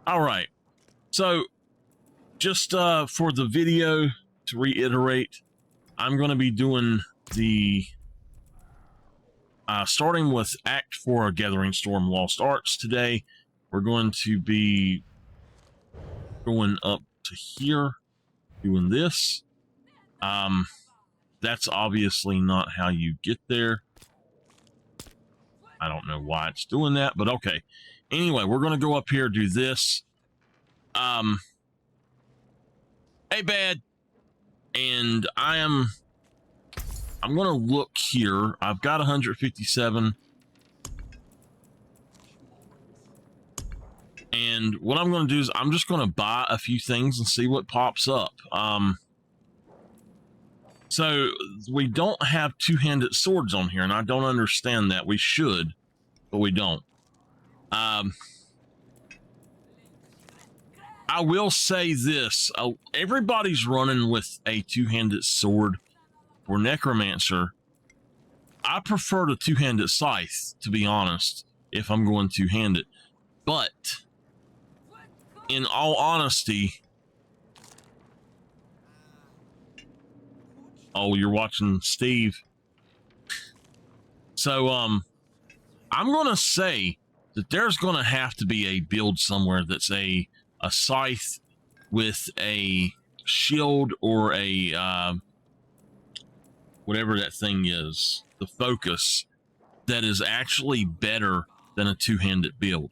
All right. So just for the video, to reiterate, I'm going to be doing the starting with Act 4 of Gathering Storm Lost Arts today. We're going to be going up to here, doing this. That's obviously not how you get there. I don't know why it's doing that, but okay. Anyway, we're going to go up here, do this. Hey, bad. And I'm going to look here. I've got 157. And what I'm going to do is I'm just going to buy a few things and see what pops up. So we don't have two-handed swords on here, and I don't understand that. We should, but we don't. I will say this. Everybody's running with a two-handed sword for Necromancer. I prefer the two-handed scythe, to be honest, if I'm going two-handed. But in all honesty, oh, you're watching Steve. So, I'm going to say that there's going to have to be a build somewhere that's a scythe with a shield or a, whatever that thing is, the focus, that is actually better than a two-handed build.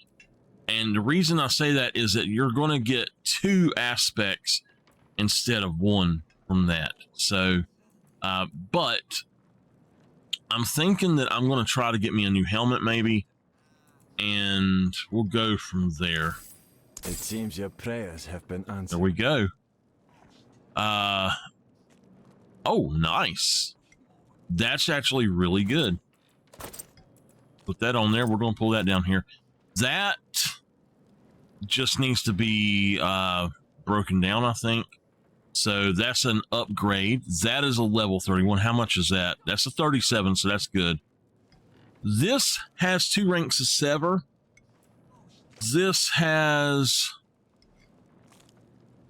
And the reason I say that is that you're going to get two aspects instead of one from that. So, but I'm thinking that I'm going to try to get me a new helmet maybe, and we'll go from there. It seems your prayers have been answered. There we go. Oh, nice. That's actually really good. Put that on there. We're going to pull that down here. That just needs to be broken down, I think. So that's an upgrade. That is a level 31. How much is that? That's a 37, so that's good. This has 2 ranks of sever. This has...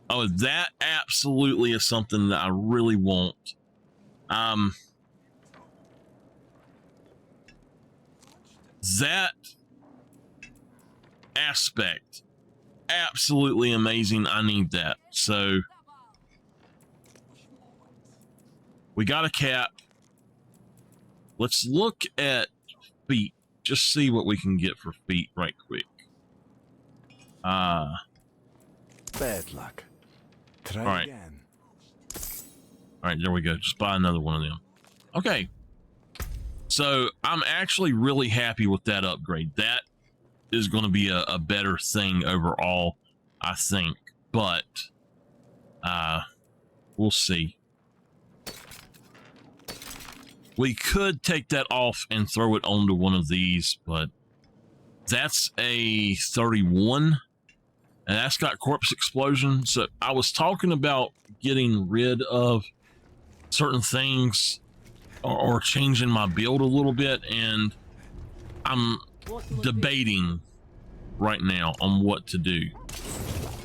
oh, that absolutely is something that I really want. That aspect, absolutely amazing. I need that. So we got a cap. Let's look at feet. Just see what we can get for feet right quick. Bad luck. Try again. All right, there we go. Just buy another one of them. Okay. So I'm actually really happy with that upgrade. That is going to be a better thing overall, I think. But we'll see. We could take that off and throw it onto one of these, but that's a 31, and that's got corpse explosion. So I was talking about getting rid of certain things or changing my build a little bit, and I'm debating right now on what to do.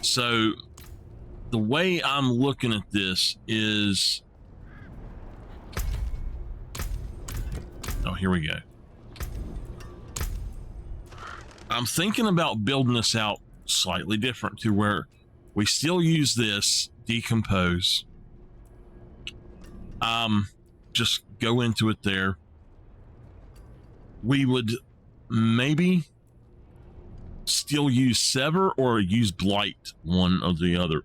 So the way I'm looking at this is, oh, here we go. I'm thinking about building this out slightly different to where we still use this decompose. Just go into it there. We would maybe still use sever or use blight, one or the other.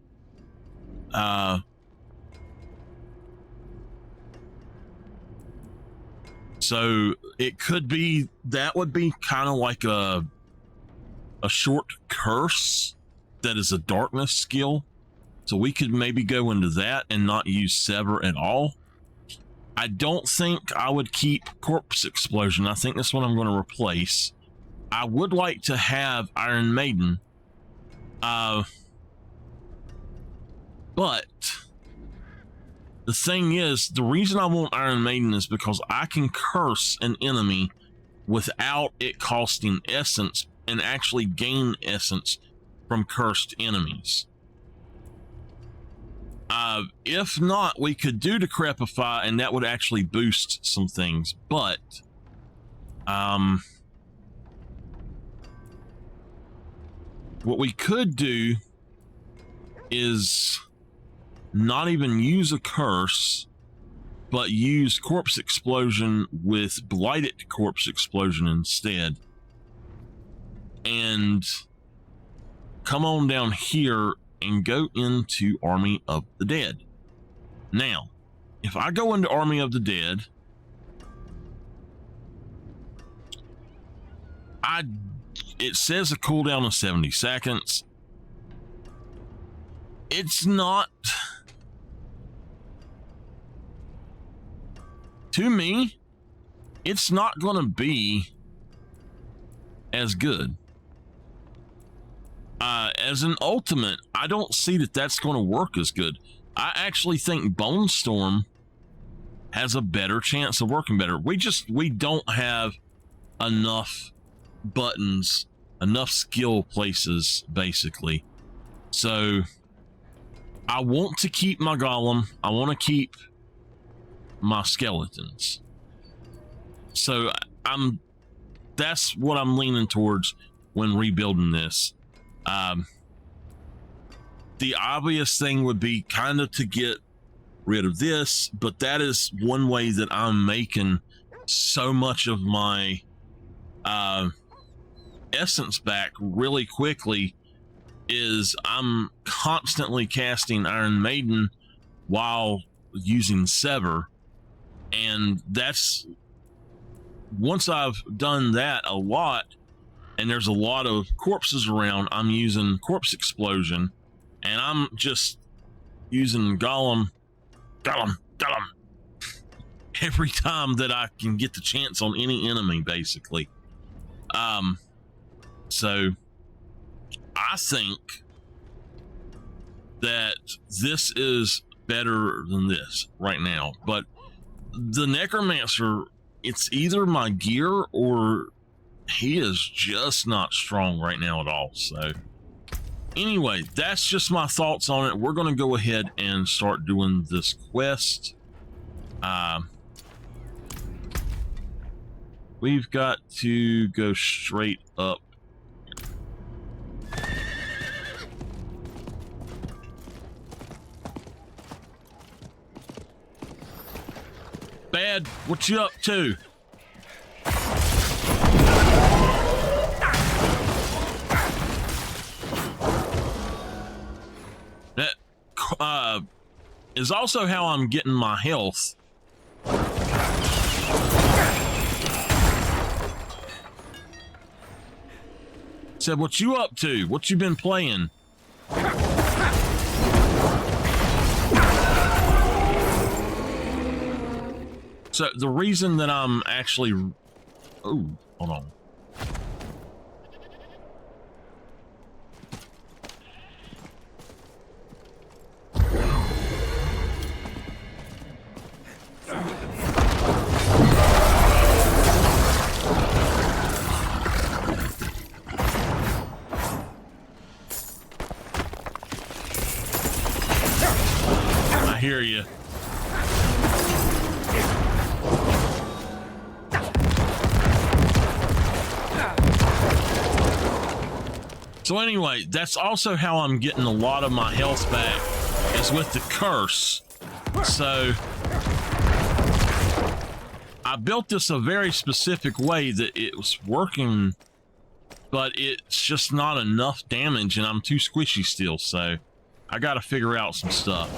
So it could be, that would be kind of like a short curse that is a darkness skill. So we could maybe go into that and not use sever at all. I don't think I would keep corpse explosion. I think that's what I'm going to replace. I would like to have Iron Maiden. But the thing is, the reason I want Iron Maiden is because I can curse an enemy without it costing essence and actually gain essence from cursed enemies. If not, we could do Decrepify, and that would actually boost some things. But what we could do is not even use a curse, but use Corpse Explosion with Blighted Corpse Explosion instead. And come on down here and go into Army of the Dead. Now, if I go into Army of the Dead, it says a cooldown of 70 seconds. It's not, to me, it's not going to be as good. As an ultimate, I don't see that that's going to work as good. I actually think Bone Storm has a better chance of working better. We don't have enough buttons, enough skill places, basically. So I want to keep my golem. I want to keep my skeletons. So that's what I'm leaning towards when rebuilding this. The obvious thing would be kind of to get rid of this, but that is one way that I'm making so much of my essence back really quickly, is I'm constantly casting Iron Maiden while using Sever. And that's, once I've done that a lot and there's a lot of corpses around, I'm using Corpse Explosion, and I'm just using Golem every time that I can get the chance on any enemy, basically. So I think that this is better than this right now, but the Necromancer, it's either my gear or he is just not strong right now at all. So anyway, that's just my thoughts on it. We're going to go ahead and start doing this quest. We've got to go straight up. Bad, what you up to? That is also how I'm getting my health. Said, what you up to? What you been playing? So the reason that I'm actually... Oh, hold on. I hear you. So anyway, that's also how I'm getting a lot of my health back, is with the curse. So I built this a very specific way that it was working, but it's just not enough damage and I'm too squishy still. So I got to figure out some stuff.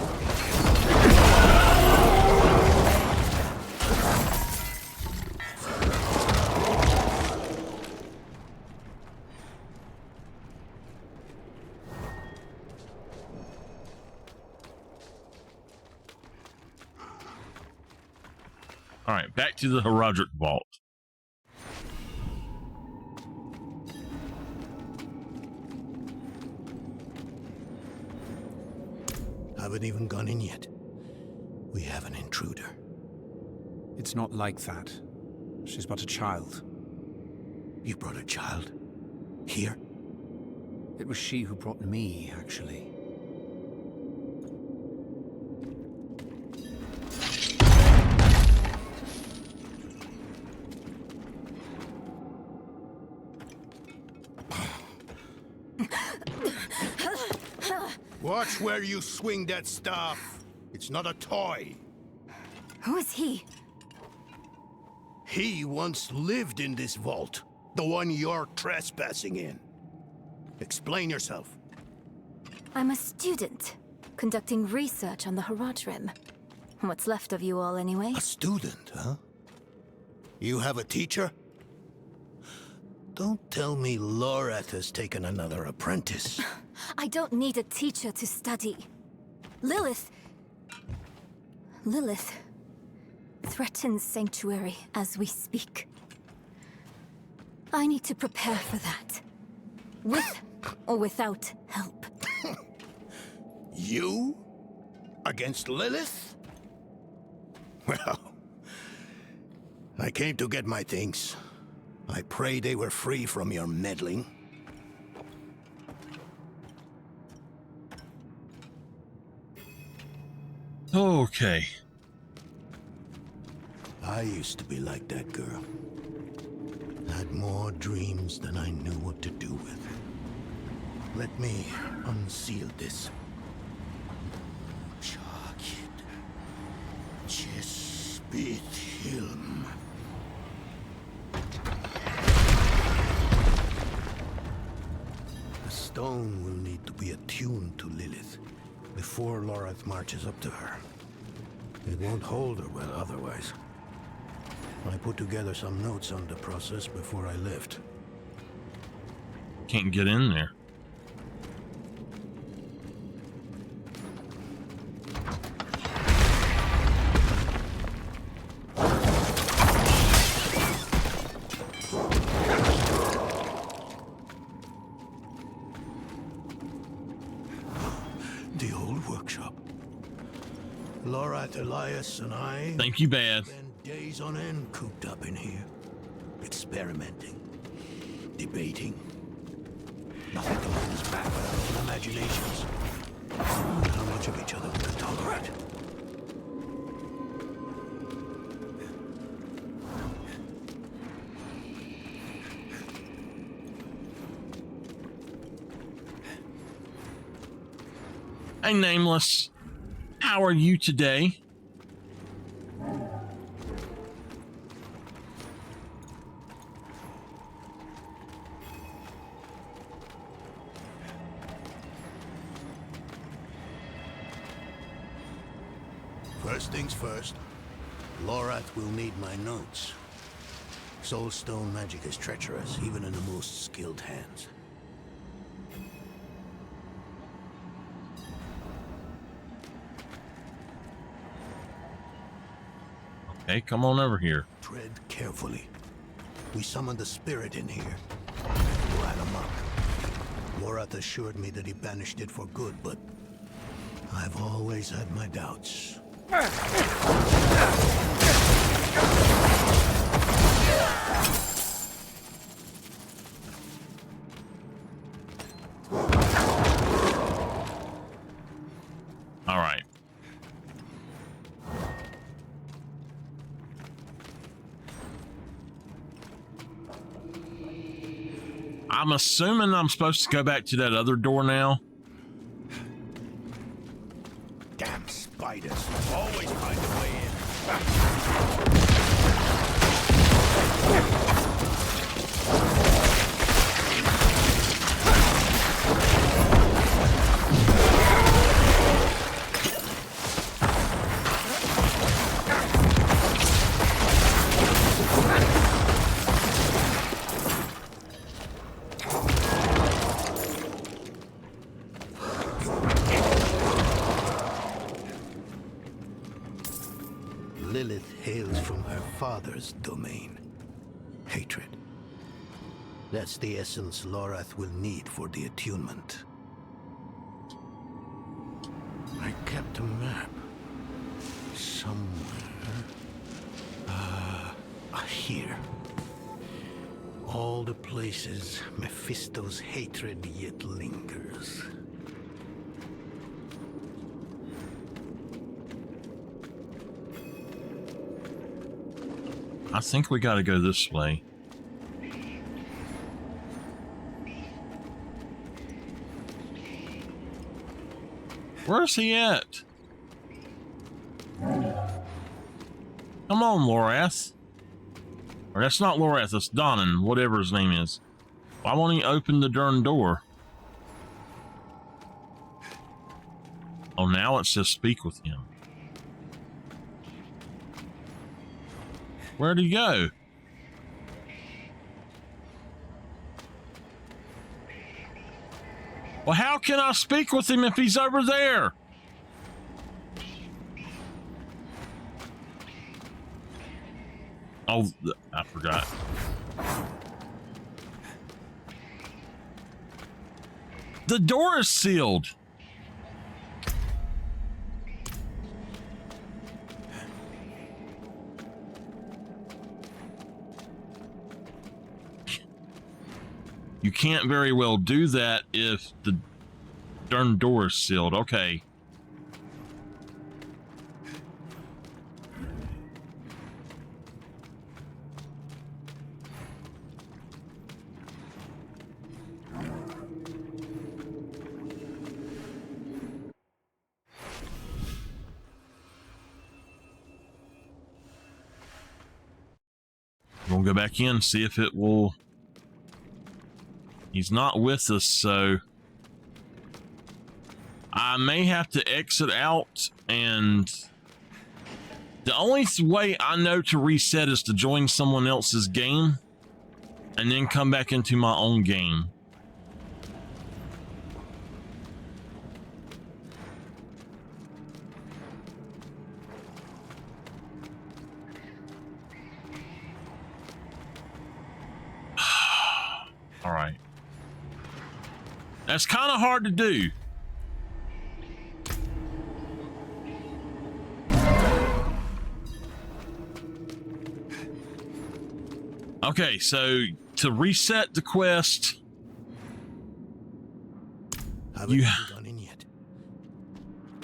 All right, back to the Herodric Vault. Haven't even gone in yet. We have an intruder. It's not like that. She's but a child. You brought a child? Here? It was she who brought me, actually. Watch where you swing that staff. It's not a toy. Who is he? He once lived in this vault. The one you're trespassing in. Explain yourself. I'm a student, conducting research on the Haraj Rim. What's left of you all, anyway? A student, huh? You have a teacher? Don't tell me Lorath has taken another apprentice. I don't need a teacher to study. Lilith threatens Sanctuary as we speak. I need to prepare for that. With or without help. You? Against Lilith? Well, I came to get my things. I pray they were free from your meddling. Okay. I used to be like that girl. Had more dreams than I knew what to do with. Let me unseal this. Chakit. Chespit Hilm. The stone will need to be attuned to Lilith before Lorath marches up to her. It won't hold her well otherwise. I put together some notes on the process before I left. Can't get in there. The old workshop. Lorath, Elias, and I Thank you, bad. spent days on end cooped up in here. Experimenting. Debating. Nothing to hold us back but our own imaginations. How much of each other we could tolerate. Hey, Nameless. How are you today? First things first, Lorath will need my notes. Soulstone magic is treacherous, even in the most skilled hands. Okay, come on over here. Tread carefully. We summoned the spirit in here. You ran amok. Lorath assured me that he banished it for good, but I've always had my doubts. All right. I'm assuming I'm supposed to go back to that other door now. Damn spiders. Always find a way in. Lilith hails from her father's domain. Hatred. That's the essence Lorath will need for the attunement. I kept a map. Somewhere. Here. all the places Mephisto's hatred yet lingers. I think we got to go this way. Where's he at? Come on, Lorath. Or that's not Lorath, that's Donan, whatever his name is. Why won't he open the darn door? Oh, now it says speak with him. Where'd he go? Well, how can I speak with him if he's over there? Oh, I forgot. The door is sealed. You can't very well do that if the darn door is sealed. Okay. We'll go back in, see if it will. He's not with us, so I may have to exit out, and the only way I know to reset is to join someone else's game and then come back into my own game. All right. That's kind of hard to do. Okay, so to reset the quest, Haven't gone in yet.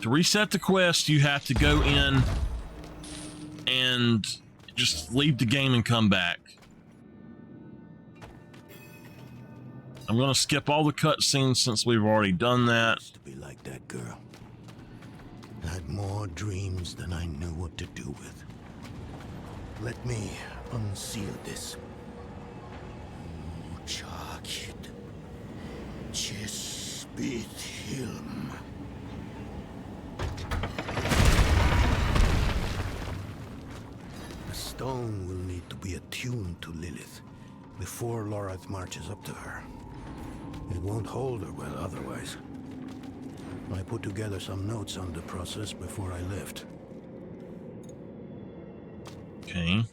to reset the quest, you have to go in and just leave the game and come back. I'm going to skip all the cutscenes since we've already done that. Used to be like that girl. Had more dreams than I knew what to do with. Let me unseal this. Chakit. Chespit Hilm. The stone will need to be attuned to Lilith before Lorath marches up to her. It won't hold her well otherwise. I put together some notes on the process before I left. Okay.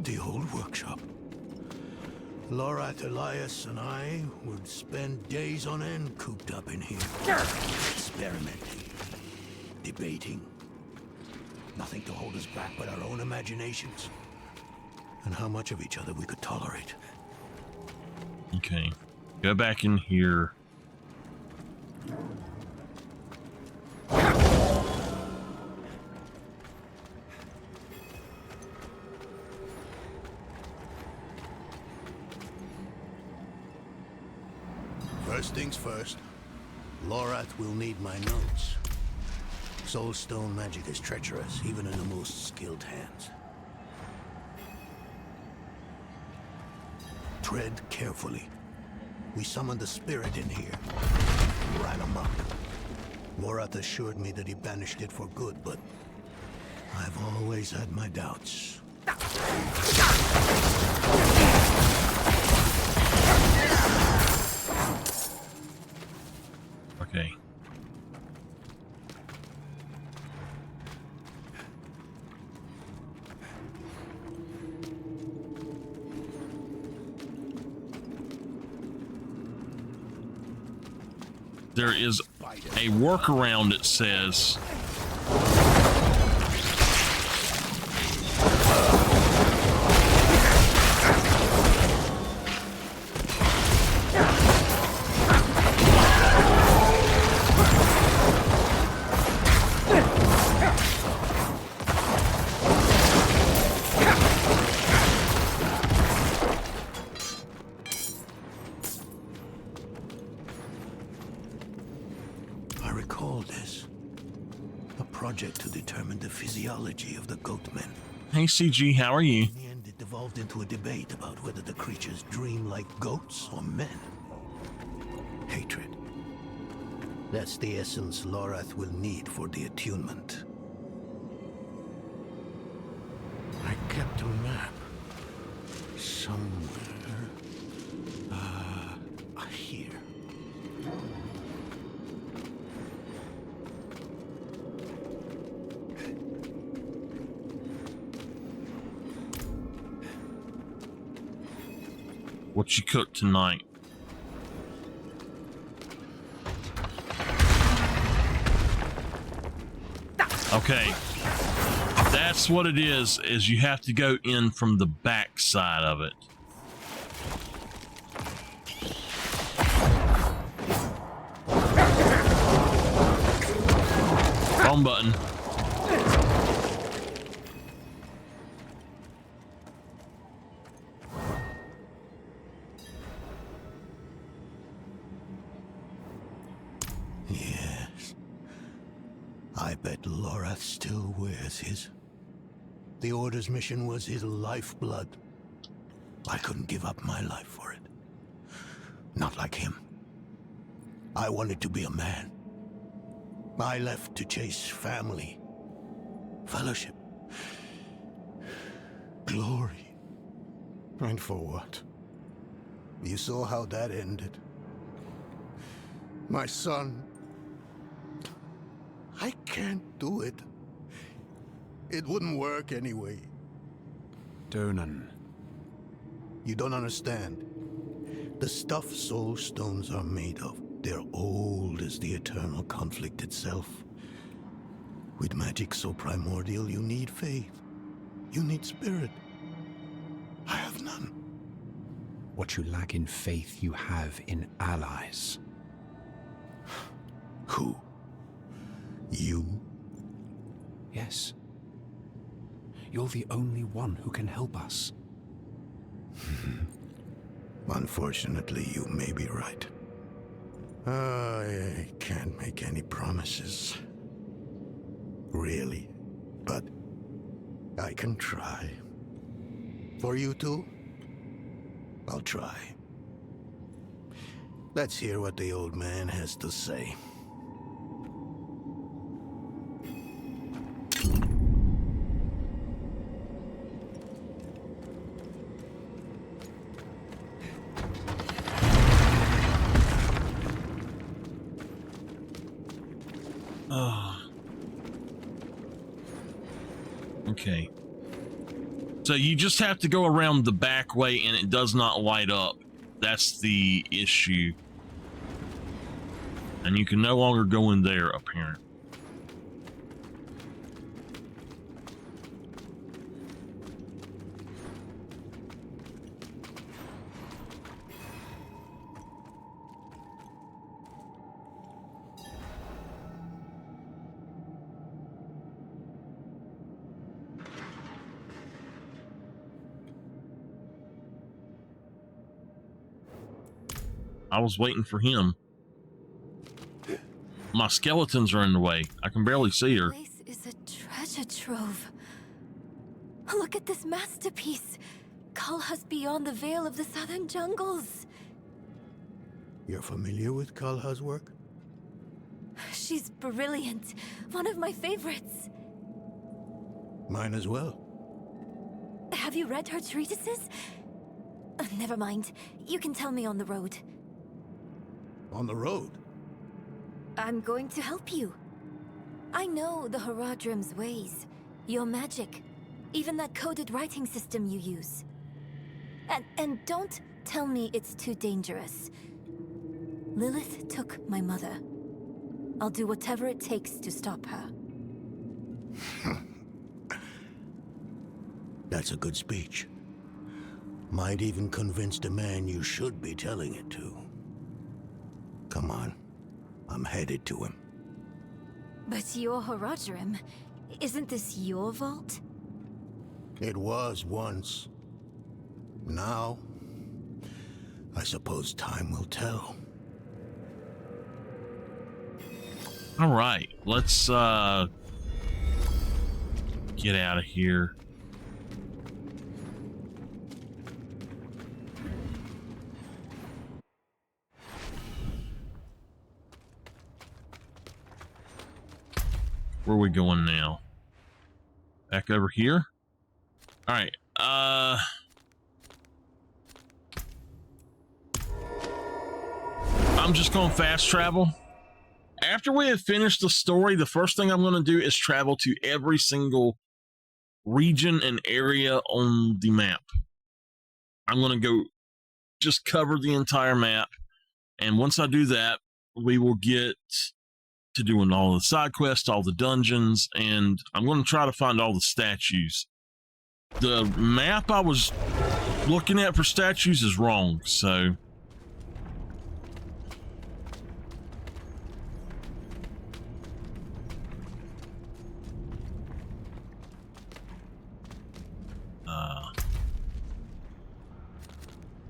The old workshop. Lorath, Elias, and I would spend days on end cooped up in here. Experimenting. Debating. Nothing to hold us back but our own imaginations. And how much of each other we could tolerate. Okay. Go back in here. First things first, Lorath will need my notes. Soulstone magic is treacherous, even in the most skilled hands. Tread carefully. We summoned the spirit in here. Ran amok. Lorath assured me that he banished it for good, but I've always had my doubts. Okay. there is a workaround that says I recall this. A project to determine the physiology of the goatmen. hey CG, how are you? In the end, it devolved into a debate about whether the creatures dream like goats or men. Hatred. That's the essence Lorath will need for the attunement. I kept a map. Somewhere. Here. What you cook tonight? Okay. That's what it is you have to go in from the back side of it. Wrong button. Yes. I bet Lorath still wears his. The Order's mission was his lifeblood. I couldn't give up my life for it. Not like him. I wanted to be a man. I left to chase family, fellowship, glory. And for what? You saw how that ended. My son. I can't do it. It wouldn't work anyway. Donan. You don't understand. The stuff soul stones are made of, they're old as the eternal conflict itself. With magic so primordial, you need faith. You need spirit. I have none. What you lack in faith, you have in allies. Who? You? Yes. You're the only one who can help us. Unfortunately, you may be right. I can't make any promises. Really. But I can try. For you two, I'll try. Let's hear what the old man has to say. Okay. So you just have to go around the back way and it does not light up. That's the issue. And you can no longer go in there, apparently. I was waiting for him. My skeletons are in the way. I can barely see her. This place is a treasure trove. Look at this masterpiece. Kalha's beyond the veil of the southern jungles. You're familiar with Kalha's work? She's brilliant. One of my favorites. Mine as well. Have you read her treatises? Never mind. You can tell me on the road. On the road? I'm going to help you. I know the Haradrim's ways, your magic, even that coded writing system you use. And don't tell me it's too dangerous. Lilith took my mother. I'll do whatever it takes to stop her. That's a good speech. Might even convince the man you should be telling it to. Come on. I'm headed to him. But you're Horadrim. Isn't this your vault? It was once. Now, I suppose time will tell. All right, let's get out of here. Where are we going now? Back over here? All right. I'm just going to fast travel. After we have finished the story, the first thing I'm going to do is travel to every single region and area on the map. I'm going to go just cover the entire map. And once I do that, we will get to doing all the side quests, all the dungeons, and I'm going to try to find all the statues. The map I was looking at for statues is wrong, so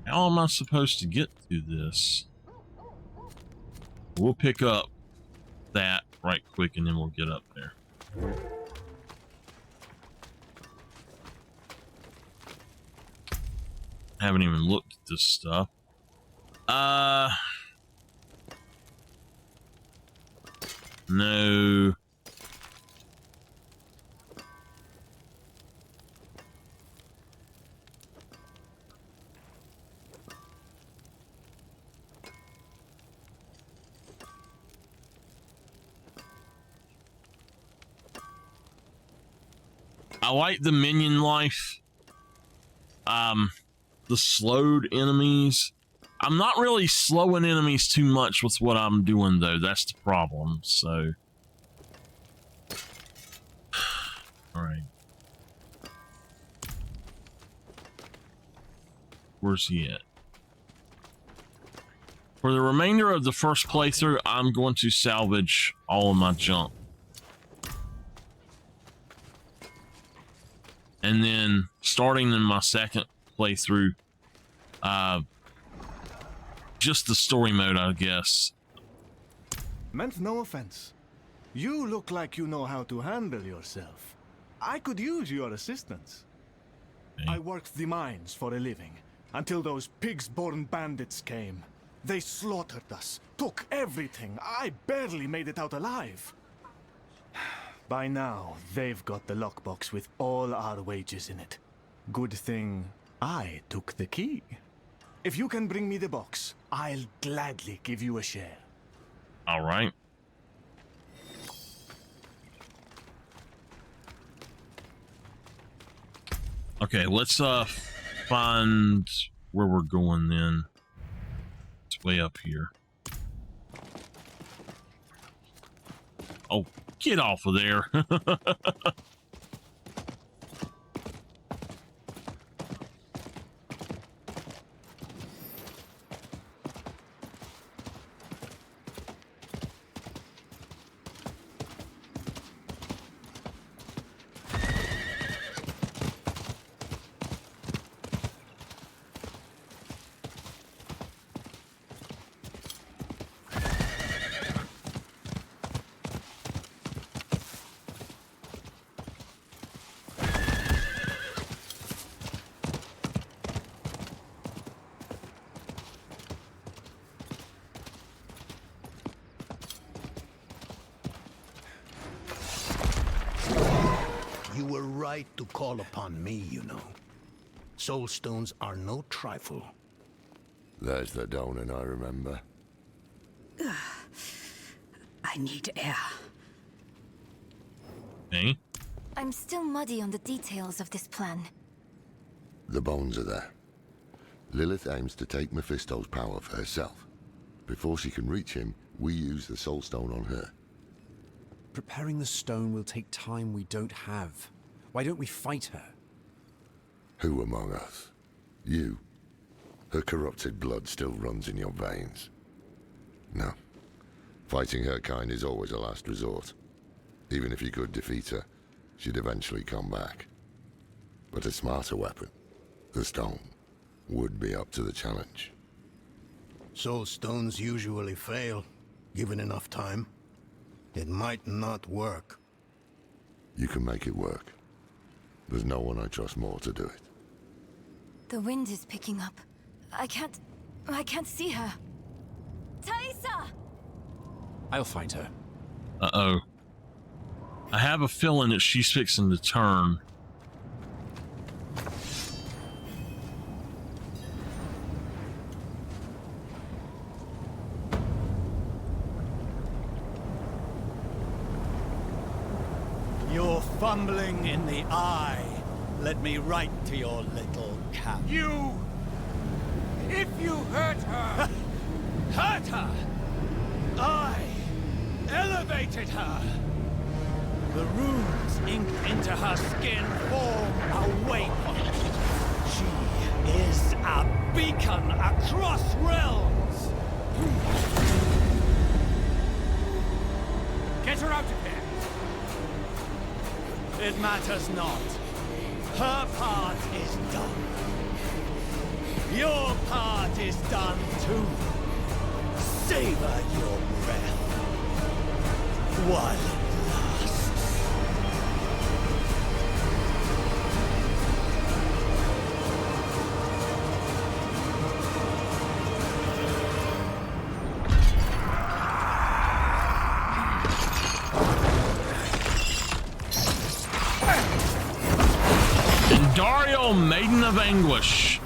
how am I supposed to get to this? We'll pick up that right quick and then we'll get up there. Haven't even looked at this stuff. No. I like the minion life. The slowed enemies. I'm not really slowing enemies too much with what I'm doing, though. That's the problem, so. Alright. Where's he at? For the remainder of the first playthrough, I'm going to salvage all of my junk. And then, starting in my second playthrough, just the story mode, I guess. Meant no offense. You look like you know how to handle yourself. I could use your assistance. Okay. I worked the mines for a living, until those pigs-born bandits came. They slaughtered us, took everything. I barely made it out alive. By now, they've got the lockbox with all our wages in it. Good thing I took the key. If you can bring me the box, I'll gladly give you a share. All right. Okay, let's find where we're going then. It's way up here. Oh, get off of there. You were right to call upon me, you know. Soul stones are no trifle. There's the Donan I remember. I need air. Okay. I'm still muddy on the details of this plan. The bones are there. Lilith aims to take Mephisto's power for herself, Before she can reach him, we use the soul stone on her. Preparing the stone will take time we don't have. Why don't we fight her? Who among us? You. Her corrupted blood still runs in your veins. No. Fighting her kind is always a last resort. Even if you could defeat her, she'd eventually come back. But a smarter weapon, the stone, would be up to the challenge. Soul stones usually fail, given enough time. It might not work. You can make it work. There's no one I trust more to do it. The wind is picking up. I can't see her. Thaisa! I'll find her. Uh-oh. I have a feeling that she's fixing to turn. You're fumbling in the eye. Let me write to your little cap. You! If you hurt her! Hurt her! I elevated her! The runes inked into her skin form a waypoint. She is a beacon across realms! Get her out of here! It matters not. Her part is done. Your part is done too. Savor your breath while it lasts. Dario, Maiden of Anguish.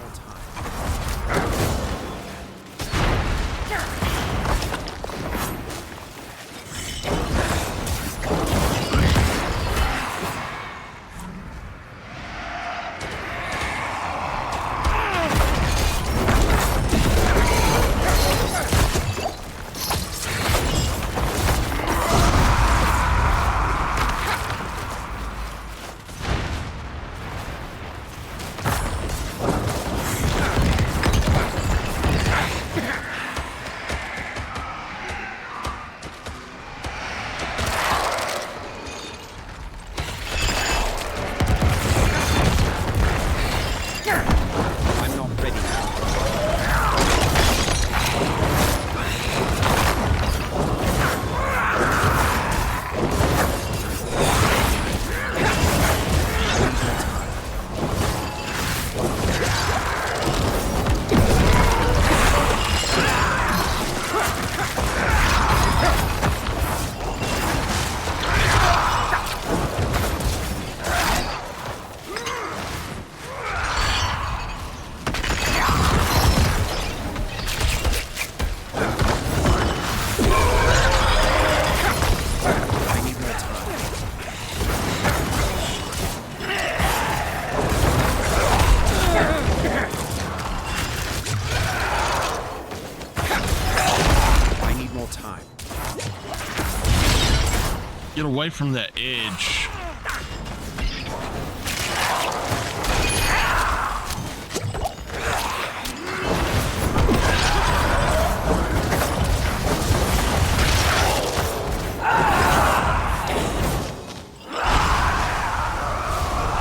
Get away from that edge.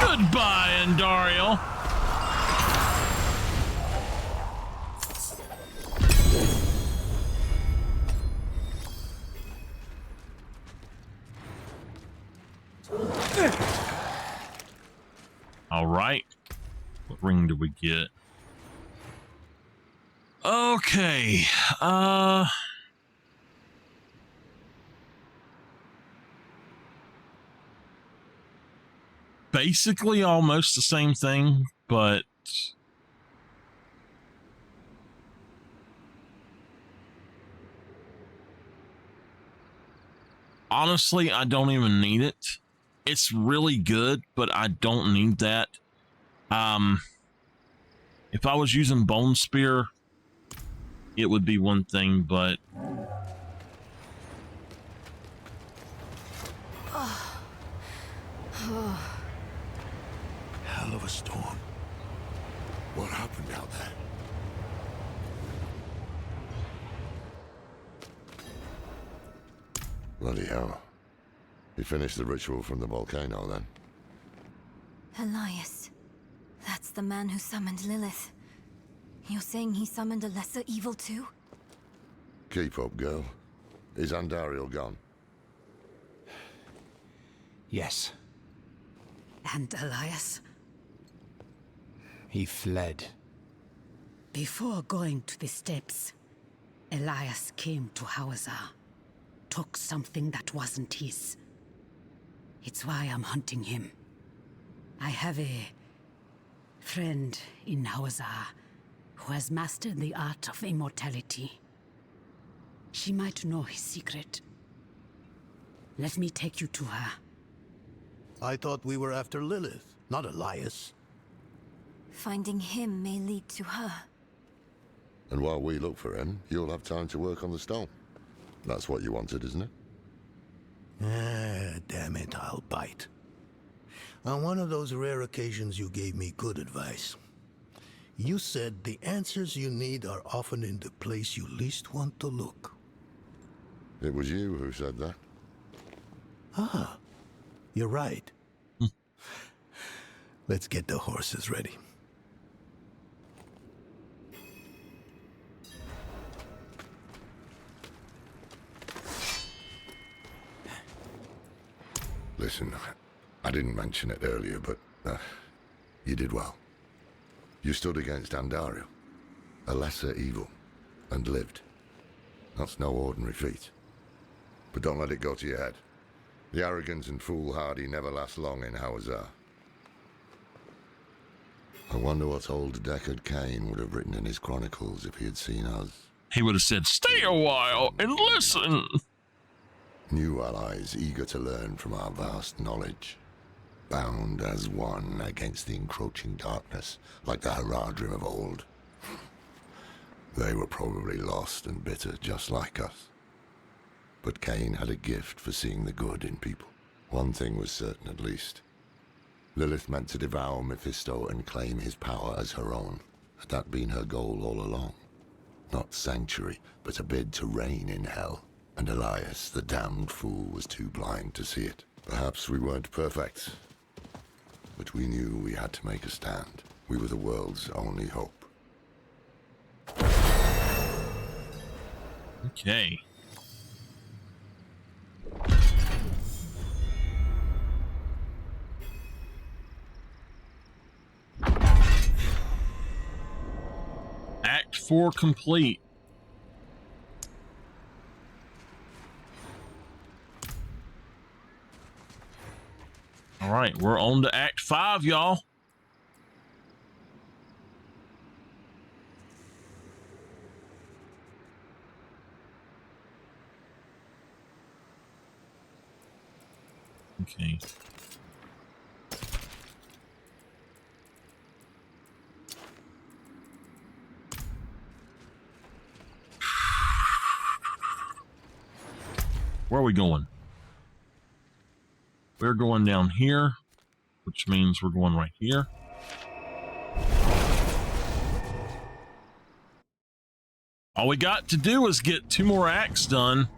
Goodbye, Andario. All right. What ring do we get? Okay. Basically almost the same thing, but honestly, I don't even need it. It's really good, but I don't need that. If I was using Bone Spear, it would be one thing, but Hell of a storm. What happened out there? Bloody hell. You finished the ritual from the volcano, then? Elias. That's the man who summoned Lilith. You're saying he summoned a lesser evil too? Keep up, girl. Is Andariel gone? Yes, And Elias? he fled. Before going to the steps, Elias came to Hawazar. Took something that wasn't his. It's why I'm hunting him. I have a friend in Hawazar who has mastered the art of immortality. She might know his secret. Let me take you to her. I thought we were after Lilith, not Elias. Finding him may lead to her. And while we look for him, you'll have time to work on the stone. That's what you wanted, isn't it? Ah, damn it, I'll bite. On one of those rare occasions you gave me good advice. You said the answers you need are often in the place you least want to look. It was you who said that. Ah, you're right. Let's get the horses ready. Listen, I didn't mention it earlier, but you did well. You stood against Andariel, a lesser evil, and lived. That's no ordinary feat. But don't let it go to your head. The arrogance and foolhardy never last long in Hawazar. I wonder what old Deckard Cain would have written in his chronicles if he had seen us. he would have said, "Stay a while and listen." New allies eager to learn from our vast knowledge. Bound as one against the encroaching darkness, like the Haradrim of old. They were probably lost and bitter, just like us. But Cain had a gift for seeing the good in people. One thing was certain, at least. Lilith meant to devour Mephisto and claim his power as her own. Had that been her goal all along? Not sanctuary, but a bid to reign in hell. And Elias, the damned fool, was too blind to see it. Perhaps we weren't perfect, but we knew we had to make a stand. We were the world's only hope. Okay. Act 4 complete. All right, we're on to Act 5, y'all. Okay. Where are we going? We're going down here, which means we're going right here. All we got to do is get 2 more acts done.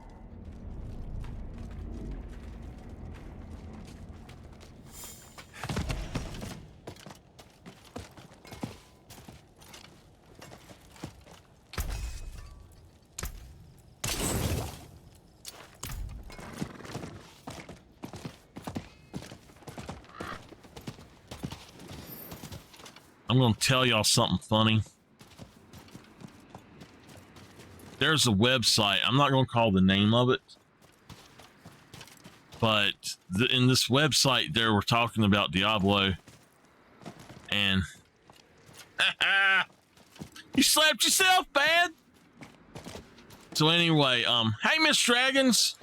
I'm going to tell y'all something funny. There's a website. I'm not going to call the name of it. But in this website, they were talking about Diablo. And... you slapped yourself, bad? So anyway, hey, Miss Dragons.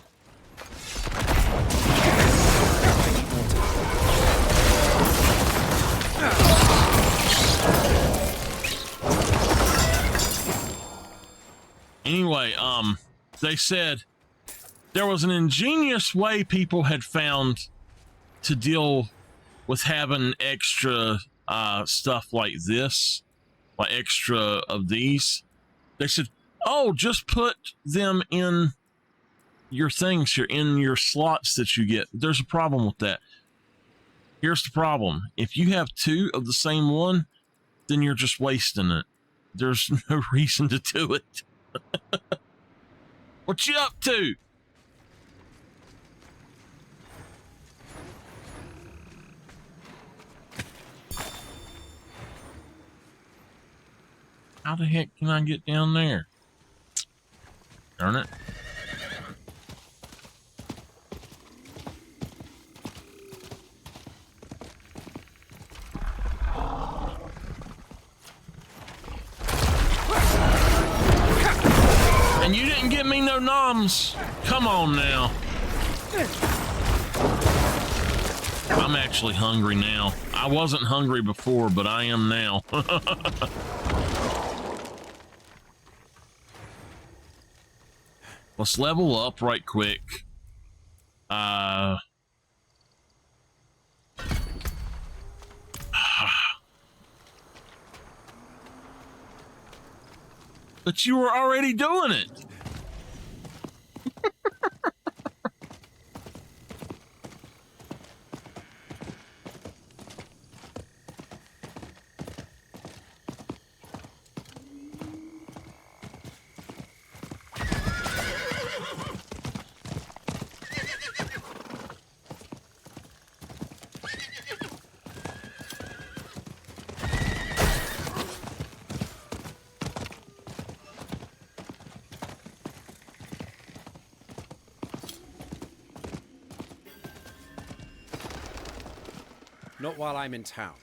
anyway, they said there was an ingenious way people had found to deal with having extra stuff like this, like extra of these. They said, oh, just put them in your things here, in your slots that you get. There's a problem with that. Here's the problem. If you have two of the same one, then you're just wasting it. There's no reason to do it. What you up to? How the heck can I get down there? Darn it. And you didn't give me no noms. Come on now. I'm actually hungry now. I wasn't hungry before, but I am now. Let's level up right quick. But you were already doing it. Not while I'm in town.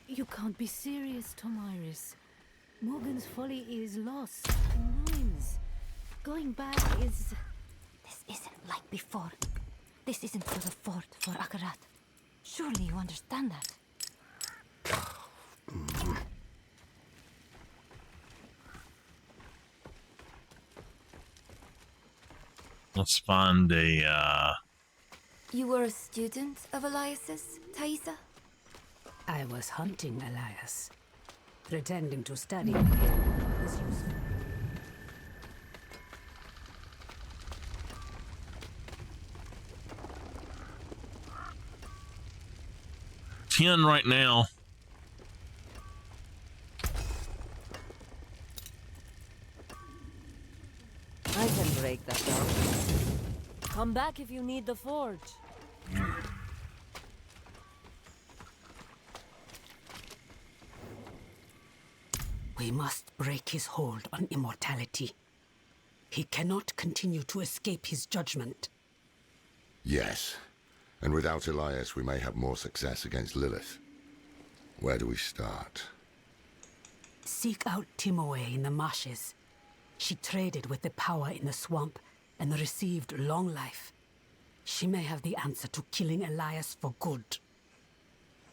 You can't be serious, Tomiris. Morgan's folly is lost in ruins. Going back is... This isn't like before. This isn't for the fort, for Akarat. Surely you understand that. Let's find a, You were a student of Elias's, Thaisa? I was hunting Elias. Pretending to study with him was useful. $10 right now. I can break that down. Come back if you need the forge. We must break his hold on immortality. He cannot continue to escape his judgment. Yes. And without Elias, we may have more success against Lilith. Where do we start? Seek out Timoe in the marshes. She traded with the power in the swamp and received long life. She may have the answer to killing Elias for good.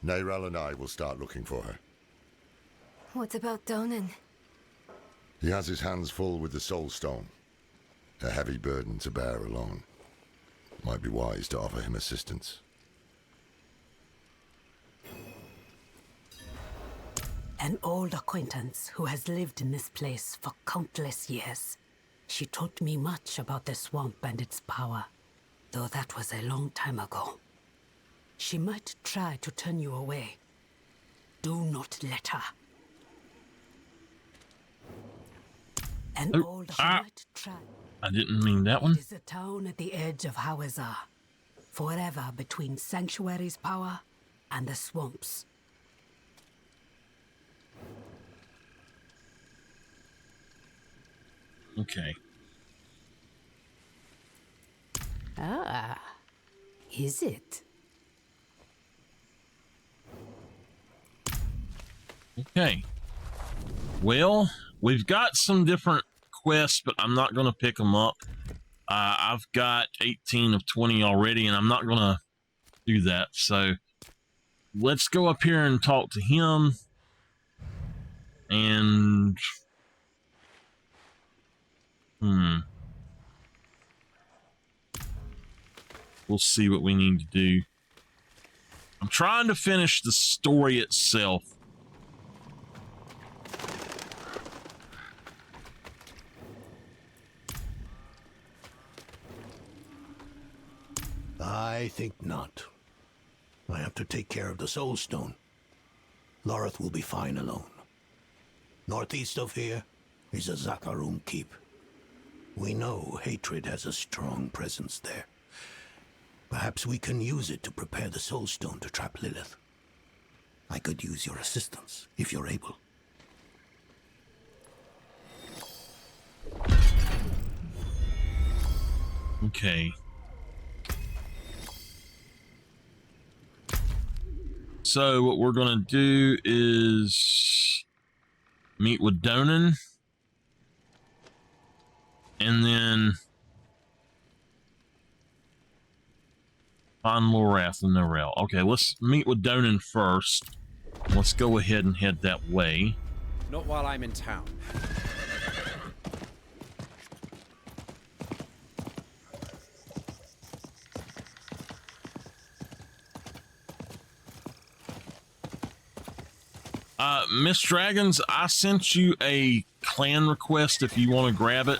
Neyral and I will start looking for her. What about Donan? He has his hands full with the Soul Stone. A heavy burden to bear alone. Might be wise to offer him assistance. An old acquaintance who has lived in this place for countless years. She taught me much about the swamp and its power, though that was a long time ago. She might try to turn you away. Do not let her. An old she might try. I didn't mean that one. It is a town at the edge of Hawazar, forever between Sanctuary's power and the swamps. Okay. Ah, is it? Okay. Well, we've got some different quests, but I'm not going to pick them up. I've got 18 of 20 already, and I'm not going to do that. So let's go up here and talk to him. And we'll see what we need to do. I'm trying to finish the story itself. I think not. I have to take care of the Soul Stone. Lorith will be fine alone. Northeast of here is a Zakarum keep. We know hatred has a strong presence there. Perhaps we can use it to prepare the Soul Stone to trap Lilith. I could use your assistance, if you're able. Okay. So what we're going to do is meet with Donan. And then find Lorath and Norel. Okay, let's meet with Donan first. Let's go ahead and head that way. Not while I'm in town. Miss Dragons, I sent you a clan request if you want to grab it.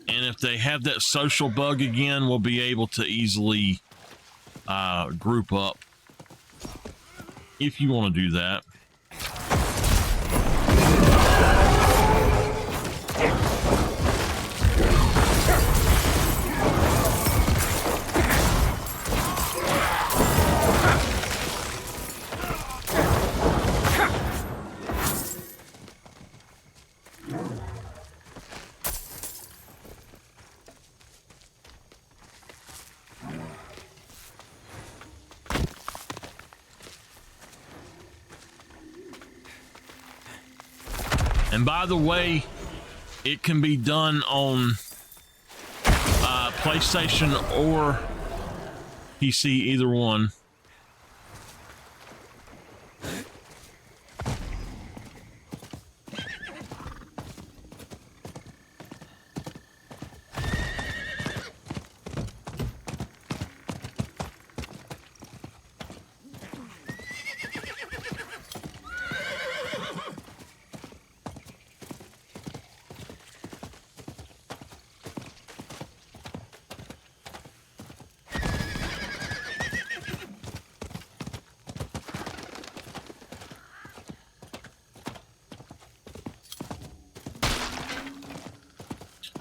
And if they have that social bug again, we'll be able to easily group up. If you want to do that. And by the way, it can be done on PlayStation or PC, either one.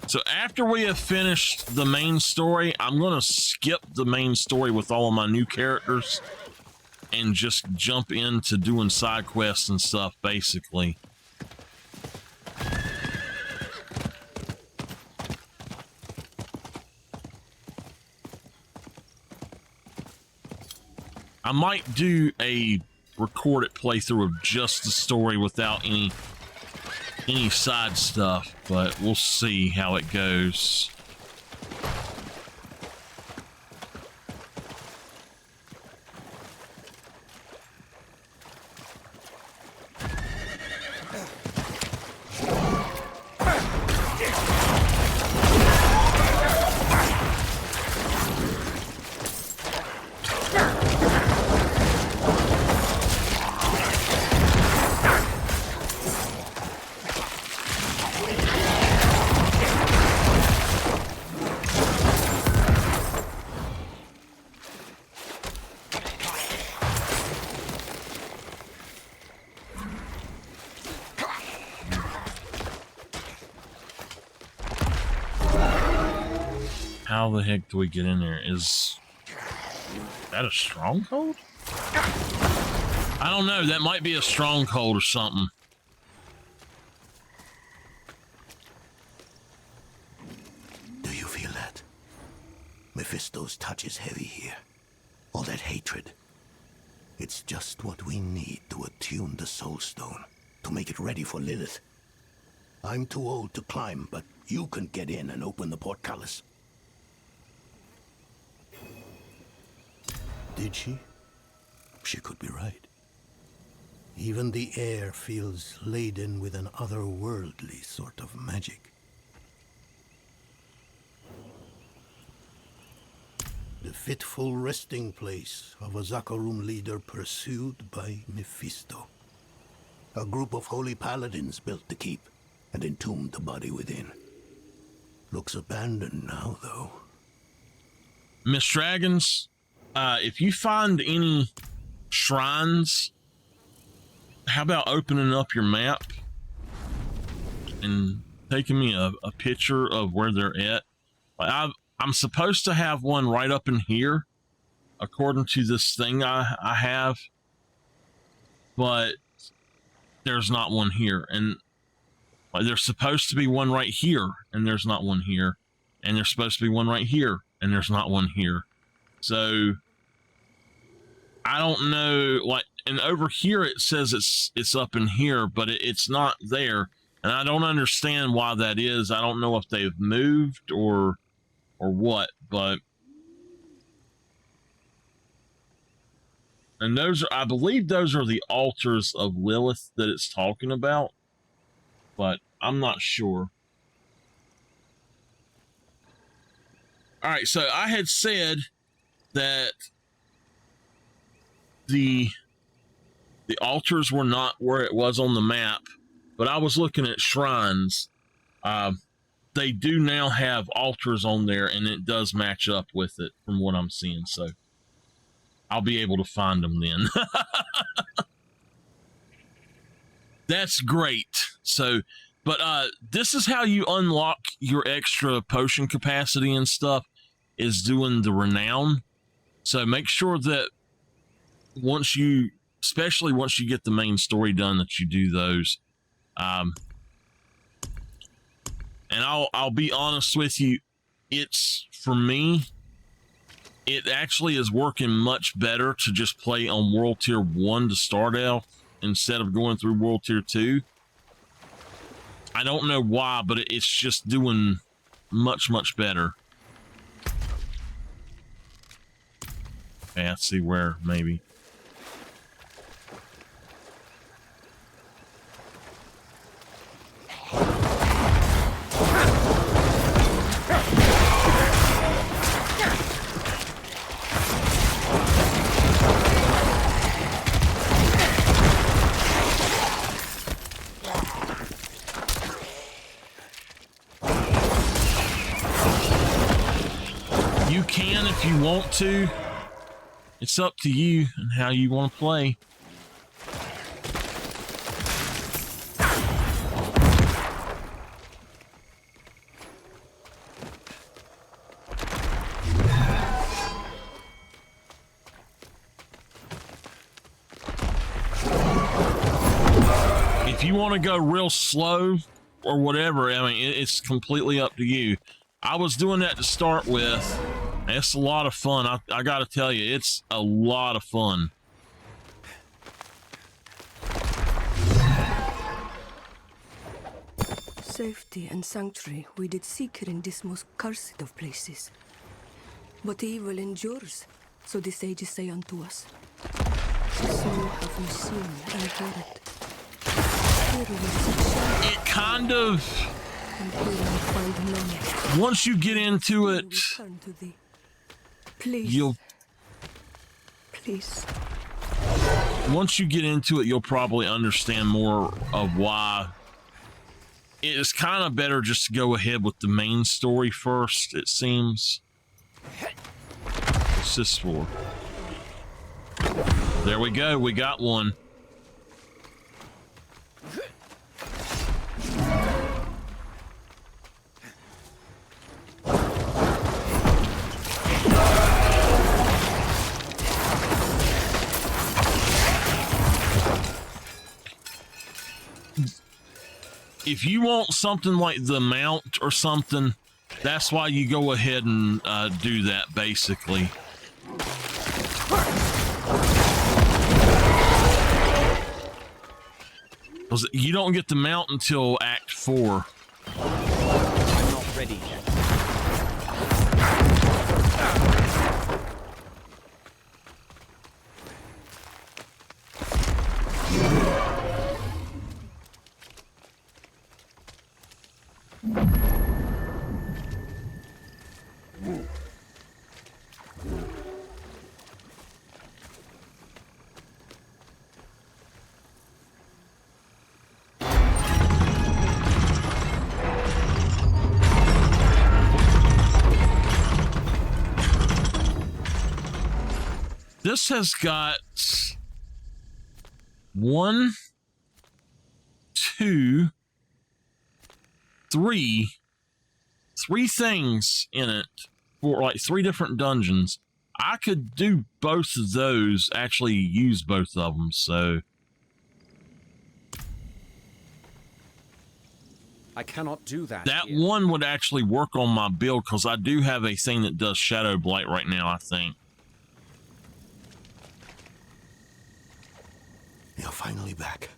So after we have finished the main story, I'm going to skip the main story with all of my new characters and just jump into doing side quests and stuff, basically. I might do a recorded playthrough of just the story without any side stuff, but we'll see how it goes. How the heck do we get in there? Is that a stronghold? I don't know. That might be a stronghold or something. Do you feel that? Mephisto's touch is heavy here. All that hatred. It's just what we need to attune the Soul Stone, to make it ready for Lilith. I'm too old to climb, but you can get in and open the portcullis. did she? She could be right. Even the air feels laden with an otherworldly sort of magic. The fitful resting place of a Zakarum leader pursued by Mephisto. A group of holy paladins built the keep and entombed the body within. Looks abandoned now, though. Miss Dragons, if you find any shrines, how about opening up your map and taking me a picture of where they're at? Like I'm supposed to have one right up in here, according to this thing I have, but there's not one here. And like, there's supposed to be one right here, and there's not one here. And there's supposed to be one right here, and there's not one here. So I don't know, like, and over here it says it's up in here, but it's not there. And I don't understand why that is. I don't know if they've moved or what, but and those are, I believe those are the altars of Lilith that it's talking about, but I'm not sure. All right, so I had said that the altars were not where it was on the map, but I was looking at shrines. They do now have altars on there, and it does match up with it from what I'm seeing. So I'll be able to find them then. That's great. So, but this is how you unlock your extra potion capacity and stuff, is doing the renown. So make sure that especially once you get the main story done, that you do those. And I'll be honest with you, it's, for me, it actually is working much better to just play on World Tier 1 to start out instead of going through World Tier 2. I don't know why, but it's just doing much, much better. Okay, let's see where, maybe. You can if you want to. It's up to you and how you want to play. If you want to go real slow or whatever, I mean, it's completely up to you. I was doing that to start with. It's a lot of fun. I gotta tell you, it's a lot of fun. Safety and sanctuary we did seek in this most cursed of places. But evil endures, so the sages say unto us. So have we seen and heard. It kind of, once you get into it, please. Once you get into it, you'll probably understand more of why it's kind of better just to go ahead with the main story first, it seems. What's this for? There we go, we got one. If you want something like the mount or something, that's why you go ahead and do that, basically. You don't get the mount until Act 4. I'm not ready yet. This has got 1, 2, 3 things in it for like 3 different dungeons. I could do both of those, actually use both of them, so I cannot do that. that here. one would actually work on my build because I do have a thing that does Shadow Blight right now, I think. You're finally back.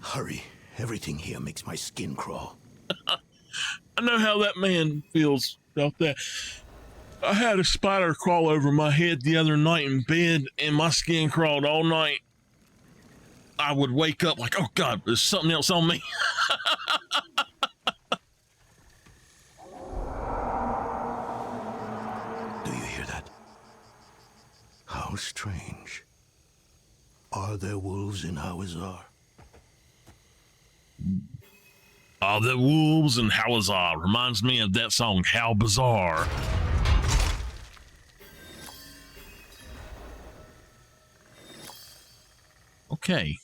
Hurry. Everything here makes my skin crawl. I know how that man feels about that. I had a spider crawl over my head the other night in bed, and my skin crawled all night. I would wake up like, oh God, there's something else on me. Do you hear that? How strange. Are there wolves in Hawazar? Are there wolves in Hawazar? Reminds me of that song, How Bizarre. Okay.